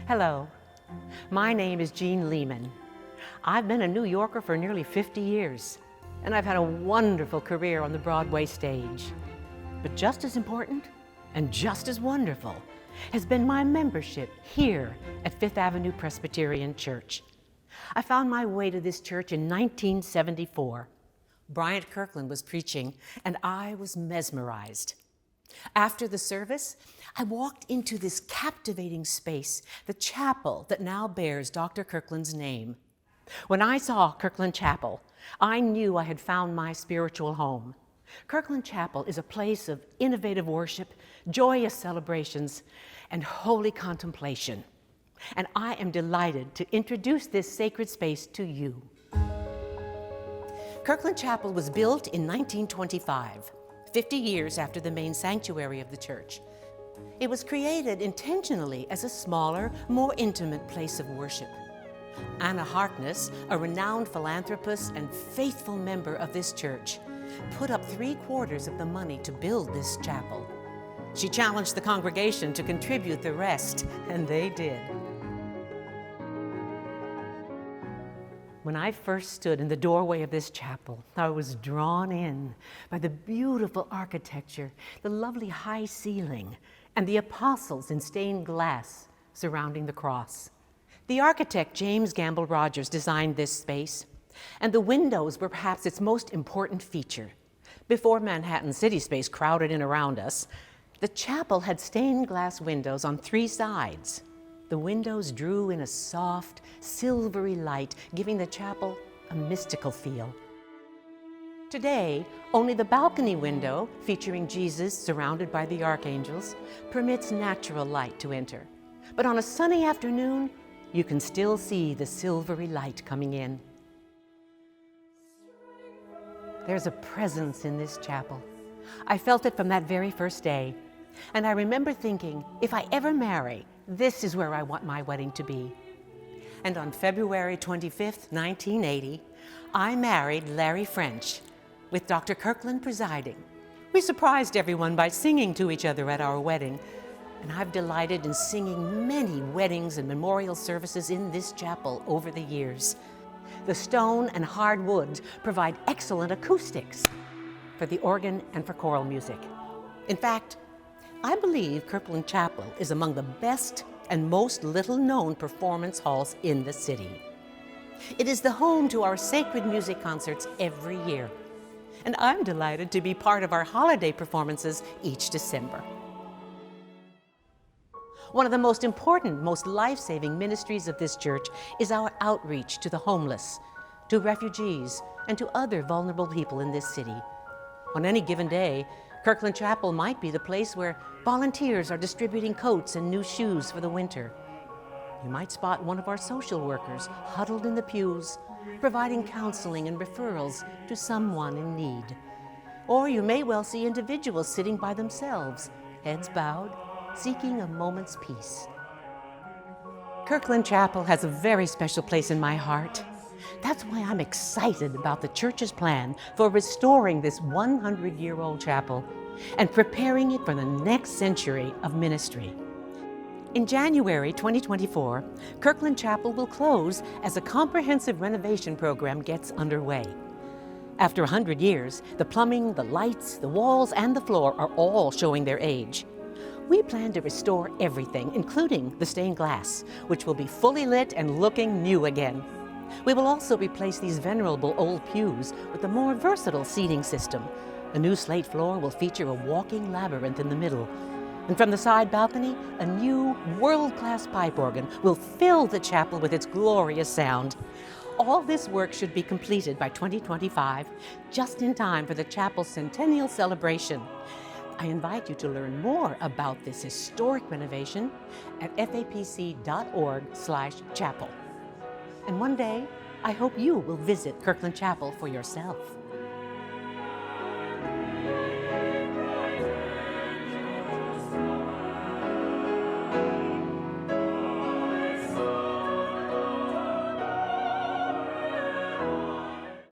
Hello, my name is Jeanne Lehman. I've been a New Yorker for nearly 50 years, and I've had a wonderful career on the Broadway stage. But just as important and just as wonderful has been my membership here at Fifth Avenue Presbyterian Church. I found my way to this church in 1974. Bryant Kirkland was preaching, and I was mesmerized. After the service, I walked into this captivating space, the chapel that now bears Dr. Kirkland's name. When I saw Kirkland Chapel, I knew I had found my spiritual home. Kirkland Chapel is a place of innovative worship, joyous celebrations, and holy contemplation. And I am delighted to introduce this sacred space to you. Kirkland Chapel was built in 1925, 50 years after the main sanctuary of the church. It was created intentionally as a smaller, more intimate place of worship. Anna Harkness, a renowned philanthropist and faithful member of this church, put up 3/4 of the money to build this chapel. She challenged the congregation to contribute the rest, and they did. When I first stood in the doorway of this chapel, I was drawn in by the beautiful architecture, the lovely high ceiling, and the apostles in stained glass surrounding the cross. The architect James Gamble Rogers designed this space, and the windows were perhaps its most important feature. Before Manhattan city space crowded in around us, the chapel had stained glass windows on 3 sides. The windows drew in a soft, silvery light, giving the chapel a mystical feel. Today, only the balcony window, featuring Jesus surrounded by the archangels, permits natural light to enter. But on a sunny afternoon, you can still see the silvery light coming in. There's a presence in this chapel. I felt it from that very first day. And I remember thinking, if I ever marry, this is where I want my wedding to be. And on February 25th, 1980, I married Larry French, with Dr. Kirkland presiding. We surprised everyone by singing to each other at our wedding, and I've delighted in singing many weddings and memorial services in this chapel over the years. The stone and hardwood provide excellent acoustics for the organ and for choral music. In fact, I believe Kirkland Chapel is among the best and most little-known performance halls in the city. It is the home to our sacred music concerts every year, and I'm delighted to be part of our holiday performances each December. One of the most important, most life-saving ministries of this church is our outreach to the homeless, to refugees, and to other vulnerable people in this city. On any given day, Kirkland Chapel might be the place where volunteers are distributing coats and new shoes for the winter. You might spot one of our social workers huddled in the pews, providing counseling and referrals to someone in need. Or you may well see individuals sitting by themselves, heads bowed, seeking a moment's peace. Kirkland Chapel has a very special place in my heart. That's why I'm excited about the church's plan for restoring this 100-year-old chapel and preparing it for the next century of ministry. In January 2024, Kirkland Chapel will close as a comprehensive renovation program gets underway. After 100 years, the plumbing, the lights, the walls, and the floor are all showing their age. We plan to restore everything, including the stained glass, which will be fully lit and looking new again. We will also replace these venerable old pews with a more versatile seating system. A new slate floor will feature a walking labyrinth in the middle. And from the side balcony, a new world-class pipe organ will fill the chapel with its glorious sound. All this work should be completed by 2025, just in time for the chapel's centennial celebration. I invite you to learn more about this historic renovation at fapc.org/chapel. And one day, I hope you will visit Kirkland Chapel for yourself.